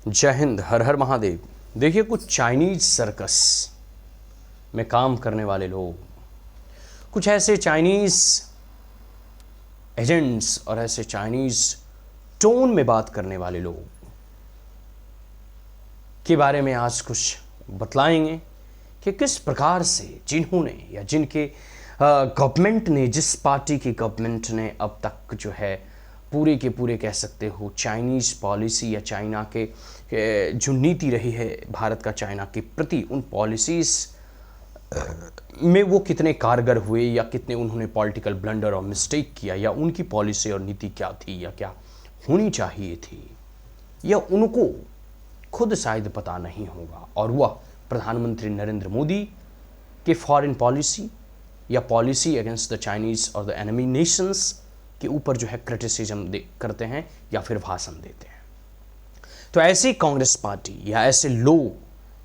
जय हिंद, हर हर महादेव। देखिए, कुछ चाइनीज सर्कस में काम करने वाले लोग, कुछ ऐसे चाइनीज एजेंट्स और ऐसे चाइनीज टोन में बात करने वाले लोग के बारे में आज कुछ बतलाएंगे कि किस प्रकार से जिन्होंने या जिनके गवर्नमेंट ने, जिस पार्टी की गवर्नमेंट ने अब तक जो है पूरे के पूरे कह सकते हो चाइनीज़ पॉलिसी या चाइना के जो नीति रही है भारत का चाइना के प्रति, उन पॉलिसीज़ में वो कितने कारगर हुए या कितने उन्होंने पॉलिटिकल ब्लंडर और मिस्टेक किया, या उनकी पॉलिसी और नीति क्या थी या क्या होनी चाहिए थी, या उनको खुद शायद पता नहीं होगा और वह प्रधानमंत्री नरेंद्र मोदी के फॉरेन पॉलिसी या पॉलिसी अगेंस्ट द चाइनीज़ और द एनिमी नेशंस के ऊपर जो है क्रिटिसिज्म करते हैं या फिर भाषण देते हैं। तो ऐसी कांग्रेस पार्टी या ऐसे लोग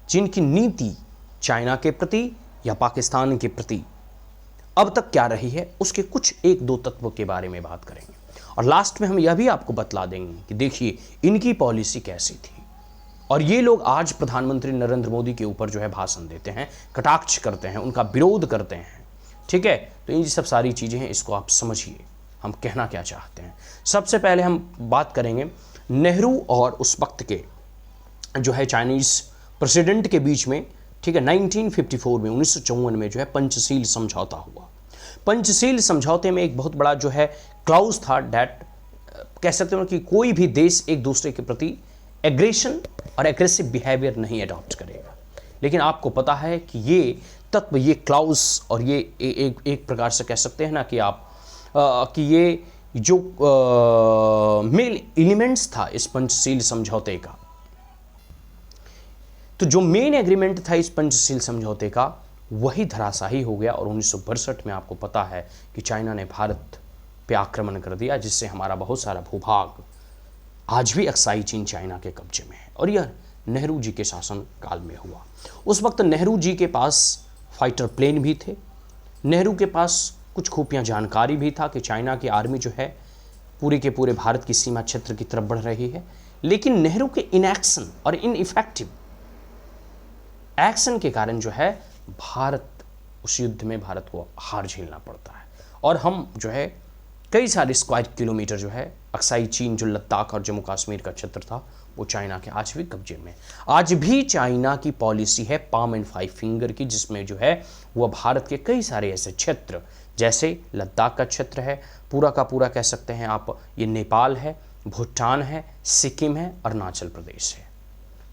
जिनकी नीति चाइना के प्रति या पाकिस्तान के प्रति अब तक क्या रही है, उसके कुछ एक दो तत्वों के बारे में बात करेंगे और लास्ट में हम यह भी आपको बतला देंगे कि देखिए इनकी पॉलिसी कैसी थी। और ये लोग आज प्रधानमंत्री नरेंद्र मोदी के ऊपर जो है भाषण देते हैं, कटाक्ष करते हैं, उनका विरोध करते हैं। ठीक है, तो ये सब सारी चीज़ें हैं, इसको आप समझिए हम कहना क्या चाहते हैं। सबसे पहले हम बात करेंगे नेहरू और उस वक्त के जो है चाइनीज़ प्रेसिडेंट के बीच में। ठीक है, 1954 में 1954 में जो है पंचशील समझौता हुआ। पंचशील समझौते में एक बहुत बड़ा जो है क्लाउज था, डैट कह सकते हो कि कोई भी देश एक दूसरे के प्रति एग्रेशन और एग्रेसिव बिहेवियर नहीं अडॉप्ट करेगा। लेकिन आपको पता है कि ये तत्व, ये क्लाउज और ये एक प्रकार से कह सकते हैं ना कि आप कि ये जो मेन एलिमेंट्स था इस पंचशील समझौते का, तो जो मेन एग्रीमेंट था इस पंचशील समझौते का वही धराशाही हो गया। और 1962 में आपको पता है कि चाइना ने भारत पे आक्रमण कर दिया, जिससे हमारा बहुत सारा भूभाग आज भी अक्साई चीन चाइना के कब्जे में है। और यह नेहरू जी के शासन काल में हुआ। उस वक्त नेहरू जी के पास फाइटर प्लेन भी थे, नेहरू के पास कुछ खुफिया जानकारी भी था कि चाइना की आर्मी जो है पूरे के पूरे भारत की सीमा क्षेत्र की तरफ बढ़ रही है। लेकिन नेहरू के इनएक्शन और इनइफेक्टिव एक्शन के कारण जो है भारत उस युद्ध में भारत को हार झेलना पड़ता है। और हम जो है कई सारे स्क्वायर किलोमीटर जो है अक्साई चीन, जो लद्दाख और जम्मू कश्मीर का क्षेत्र था, वो चाइना के आज भी कब्जे में। आज भी चाइना की पॉलिसी है पाम एंड फाइव फिंगर की, जिसमें जो है वह भारत के कई सारे ऐसे क्षेत्र, जैसे लद्दाख का क्षेत्र है, पूरा का पूरा कह सकते हैं आप, ये नेपाल है, भूटान है, सिक्किम है, अरुणाचल प्रदेश है।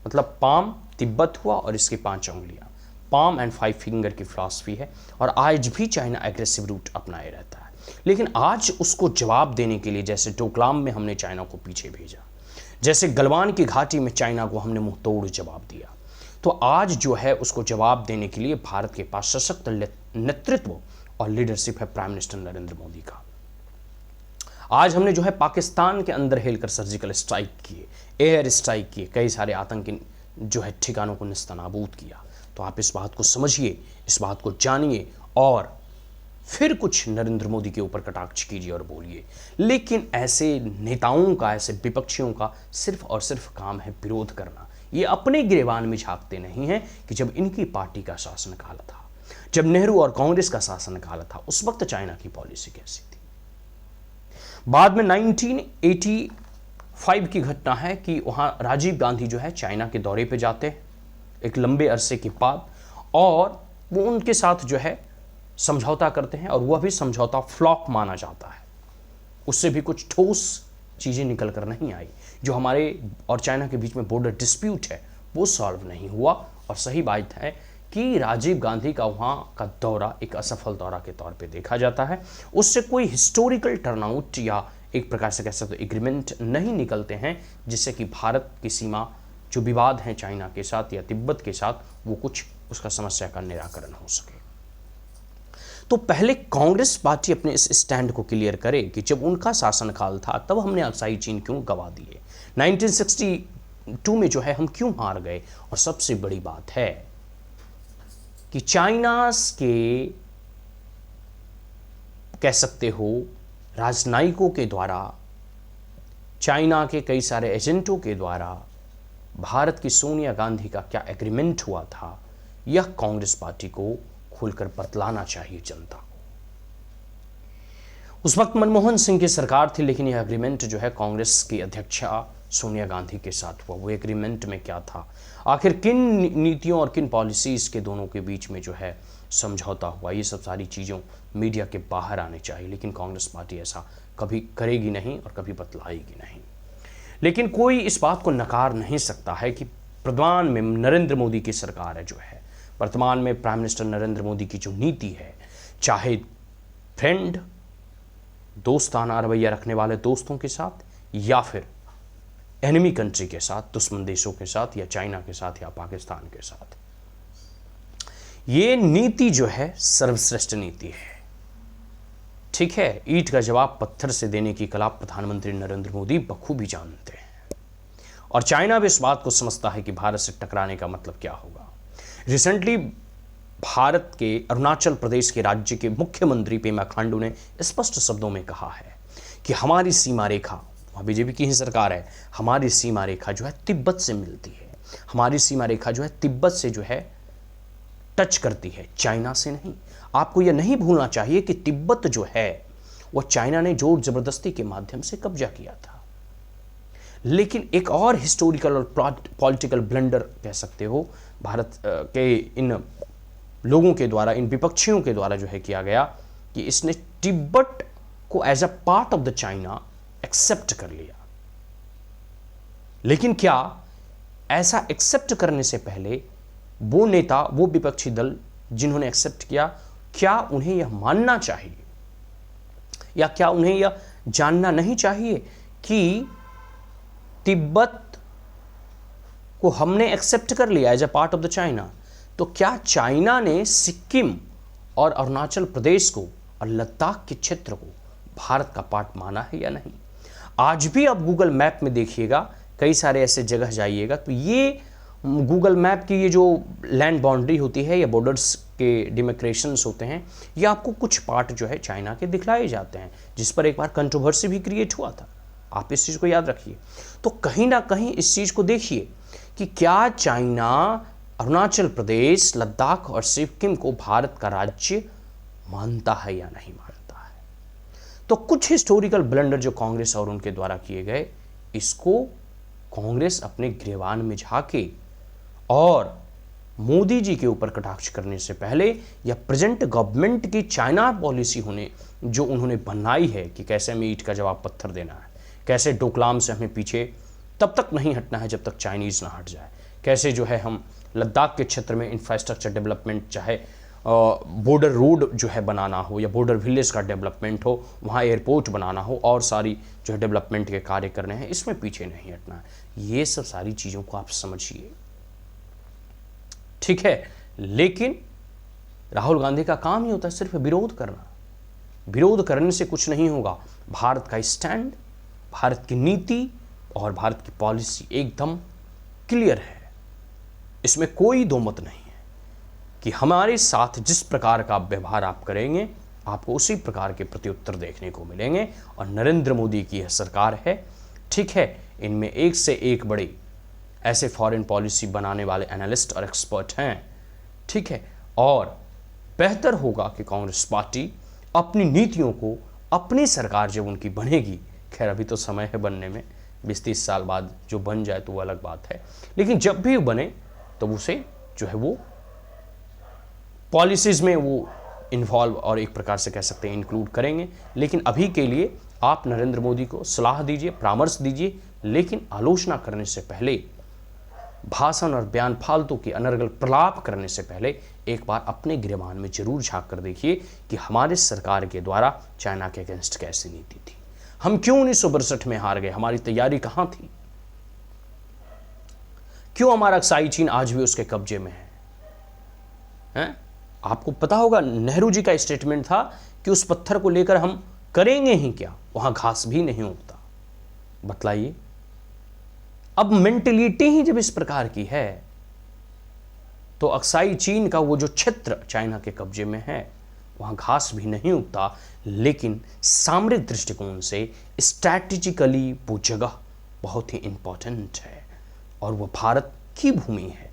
मतलब पाम तिब्बत हुआ और इसकी 5 उंगलियां, पाम एंड फाइव फिंगर की फिलॉसफी है। और आज भी चाइना एग्रेसिव रूट अपनाए रहता है। लेकिन आज उसको जवाब देने के लिए, जैसे डोकलाम में हमने चाइना को पीछे भेजा, जैसे गलवान की घाटी में चाइना को हमने मुंह तोड़ जवाब दिया, तो आज जो है उसको जवाब देने के लिए भारत के पास सशक्त नेतृत्व और लीडरशिप है प्राइम मिनिस्टर नरेंद्र मोदी का। आज हमने जो है पाकिस्तान के अंदर हेलकर सर्जिकल स्ट्राइक किए, एयर स्ट्राइक किए, कई सारे आतंकी जो है ठिकानों को निस्तनाबूद किया। तो आप इस बात को समझिए, इस बात को जानिए और फिर कुछ नरेंद्र मोदी के ऊपर कटाक्ष कीजिए और बोलिए। लेकिन ऐसे नेताओं का, ऐसे विपक्षियों का सिर्फ और सिर्फ काम है विरोध करना। ये अपने गिरेबान में झांकते नहीं हैं कि जब इनकी पार्टी का शासनकाल था, जब नेहरू और कांग्रेस का शासनकाल था, उस वक्त चाइना की पॉलिसी कैसी थी। बाद में 1985 की घटना है कि वहां राजीव गांधी जो है चाइना के दौरे पे जाते हैं एक लंबे अरसे के बाद, और वो उनके साथ जो है समझौता करते हैं और वह भी समझौता फ्लॉप माना जाता है। उससे भी कुछ ठोस चीज़ें निकल कर नहीं आई। जो हमारे और चाइना के बीच में बॉर्डर डिस्प्यूट है वो सॉल्व नहीं हुआ। और सही बात है कि राजीव गांधी का वहाँ का दौरा एक असफल दौरा के तौर पे देखा जाता है। उससे कोई हिस्टोरिकल टर्नआउट या एक प्रकार से कह सकते हो एग्रीमेंट नहीं निकलते हैं, जिससे कि भारत की सीमा जो विवाद हैं चाइना के साथ या तिब्बत के साथ, वो कुछ उसका समस्या का निराकरण हो सके। तो पहले कांग्रेस पार्टी अपने इस स्टैंड को क्लियर करे कि जब उनका शासनकाल था तब हमने अक्साई चीन क्यों गवा दिए, 1962 में जो है हम क्यों हार गए। और सबसे बड़ी बात है कि चाइना के कह सकते हो राजनयिकों के द्वारा, चाइना के कई सारे एजेंटों के द्वारा भारत की सोनिया गांधी का क्या एग्रीमेंट हुआ था, यह कांग्रेस पार्टी को खुलकर बतलाना चाहिए जनता को। उस वक्त मनमोहन सिंह की सरकार थी, लेकिन यह एग्रीमेंट जो है कांग्रेस की अध्यक्षा सोनिया गांधी के साथ हुआ। वो एग्रीमेंट में क्या था, आखिर किन नीतियों और किन पॉलिसीज के दोनों के बीच में जो है समझौता हुआ, ये सब सारी चीज़ों मीडिया के बाहर आने चाहिए। लेकिन कांग्रेस पार्टी ऐसा कभी करेगी नहीं और कभी बतलाएगी नहीं। लेकिन कोई इस बात को नकार नहीं सकता है कि वर्तमान में नरेंद्र मोदी की सरकार है जो है, वर्तमान में प्राइम मिनिस्टर नरेंद्र मोदी की जो नीति है, चाहे फ्रेंड दोस्ताना रवैया रखने वाले दोस्तों के साथ, या फिर एनिमी कंट्री के साथ, दुश्मन देशों के साथ, या चाइना के साथ, या पाकिस्तान के साथ, ये नीति जो है सर्वश्रेष्ठ नीति है। ठीक है, ईंट का जवाब पत्थर से देने की कला प्रधानमंत्री नरेंद्र मोदी बखूबी जानते हैं, और चाइना भी इस बात को समझता है कि भारत से टकराने का मतलब क्या होगा। रिसेंटली भारत के अरुणाचल प्रदेश के राज्य के मुख्यमंत्री पेमा खांडू ने स्पष्ट शब्दों में कहा है कि हमारी सीमा रेखा, वहाँ बीजेपी की ही सरकार है, हमारी सीमा रेखा जो है तिब्बत से मिलती है, हमारी सीमा रेखा जो है तिब्बत से जो है टच करती है, चाइना से नहीं। आपको यह नहीं भूलना चाहिए कि तिब्बत जो है वह चाइना ने जोर जबरदस्ती के माध्यम से कब्जा किया था। लेकिन एक और हिस्टोरिकल और पॉलिटिकल ब्लंडर कह सकते हो भारत के इन लोगों के द्वारा, इन विपक्षियों के द्वारा जो है किया गया कि इसने तिब्बत को as a part of the China accept कर लिया। लेकिन क्या ऐसा एक्सेप्ट करने से पहले वो नेता, वो विपक्षी दल जिन्होंने एक्सेप्ट किया, क्या उन्हें यह मानना चाहिए या क्या उन्हें यह जानना नहीं चाहिए कि तिब्बत को हमने एक्सेप्ट कर लिया as a part of the China, तो क्या चाइना ने सिक्किम और अरुणाचल प्रदेश को और लद्दाख के क्षेत्र को भारत का पार्ट माना है या नहीं? आज भी आप गूगल मैप में देखिएगा, कई सारे ऐसे जगह जाइएगा तो ये गूगल मैप की ये जो लैंड बाउंड्री होती है या बॉर्डर्स के डिमार्केशंस होते हैं, ये आपको कुछ पार्ट जो है चाइना के दिखलाए जाते हैं, जिस पर एक बार कंट्रोवर्सी भी क्रिएट हुआ था। आप इस चीज़ को याद रखिए। तो कहीं ना कहीं इस चीज़ को देखिए कि क्या चाइना अरुणाचल प्रदेश, लद्दाख और सिक्किम को भारत का राज्य मानता है या नहीं मानता है। तो कुछ हिस्टोरिकल ब्लंडर जो कांग्रेस और उनके द्वारा किए गए, इसको कांग्रेस अपने गिरबान में झाके और मोदी जी के ऊपर कटाक्ष करने से पहले या प्रेजेंट गवर्नमेंट की चाइना पॉलिसी होने जो उन्होंने बनाई है कि कैसे हमें ईंट का जवाब पत्थर देना है, कैसे डोकलाम से हमें पीछे तब तक नहीं हटना है जब तक चाइनीज़ ना हट जाए, कैसे जो है हम लद्दाख के क्षेत्र में इंफ्रास्ट्रक्चर डेवलपमेंट, चाहे बॉर्डर रोड जो है बनाना हो या बॉर्डर विलेज का डेवलपमेंट हो, वहाँ एयरपोर्ट बनाना हो और सारी जो है डेवलपमेंट के कार्य करने हैं, इसमें पीछे नहीं हटना है। ये सब सारी चीज़ों को आप समझिए, ठीक है। लेकिन राहुल गांधी का काम ही होता है सिर्फ विरोध करना। विरोध करने से कुछ नहीं होगा। भारत का स्टैंड, भारत की नीति और भारत की पॉलिसी एकदम क्लियर है, इसमें कोई दो मत नहीं है कि हमारे साथ जिस प्रकार का व्यवहार आप करेंगे आपको उसी प्रकार के प्रत्युत्तर देखने को मिलेंगे। और नरेंद्र मोदी की यह सरकार है, ठीक है, इनमें एक से एक बड़े ऐसे फॉरेन पॉलिसी बनाने वाले एनालिस्ट और एक्सपर्ट हैं, ठीक है। और बेहतर होगा कि कांग्रेस पार्टी अपनी नीतियों को, अपनी सरकार जब उनकी बनेगी, खैर अभी तो समय है बनने में, 20-30 साल बाद जो बन जाए तो वो अलग बात है, लेकिन जब भी बने तो उसे जो है वो पॉलिसीज़ में वो इन्वॉल्व और एक प्रकार से कह सकते हैं इंक्लूड करेंगे। लेकिन अभी के लिए आप नरेंद्र मोदी को सलाह दीजिए, परामर्श दीजिए, लेकिन आलोचना करने से पहले, भाषण और बयान फालतू की अनर्गल प्रलाप करने से पहले एक बार अपने गिरबान में जरूर झांक कर देखिए कि हमारे सरकार के द्वारा चाइना के अगेंस्ट कैसी नीति थी, हम क्यों 1962 में हार गए, हमारी तैयारी कहां थी, क्यों हमारा अक्साई चीन आज भी उसके कब्जे में है? आपको पता होगा नेहरू जी का स्टेटमेंट था कि उस पत्थर को लेकर हम करेंगे ही क्या, वहां घास भी नहीं उगता। बतलाइए, अब मेंटेलिटी ही जब इस प्रकार की है तो अक्साई चीन का वो जो क्षेत्र चाइना के कब्जे में है वहां घास भी नहीं उगता, लेकिन सामरिक दृष्टिकोण से स्ट्रैटेजिकली वो जगह बहुत ही इंपॉर्टेंट है। और वो भारत की भूमि है।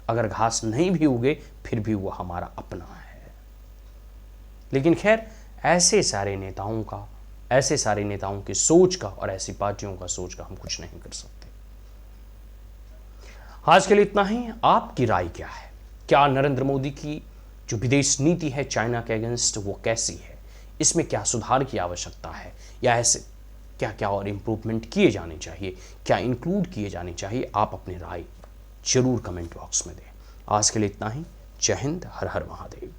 अगर घास नहीं भी उगे फिर भी वो हमारा अपना है। लेकिन खैर, ऐसे सारे नेताओं की सोच का और ऐसी पार्टियों का सोच का हम कुछ नहीं कर सकते। आज के लिए इतना ही। आपकी राय क्या है? क्या नरेंद्र मोदी की जो विदेश नीति है चाइना के अगेंस्ट वो कैसी है? इसमें क्या सुधार की आवश्यकता है, या ऐसे क्या क्या और इम्प्रूवमेंट किए जाने चाहिए, क्या इंक्लूड किए जाने चाहिए? आप अपनी राय जरूर कमेंट बॉक्स में दें। आज के लिए इतना ही। जय हिंद, हर हर महादेव।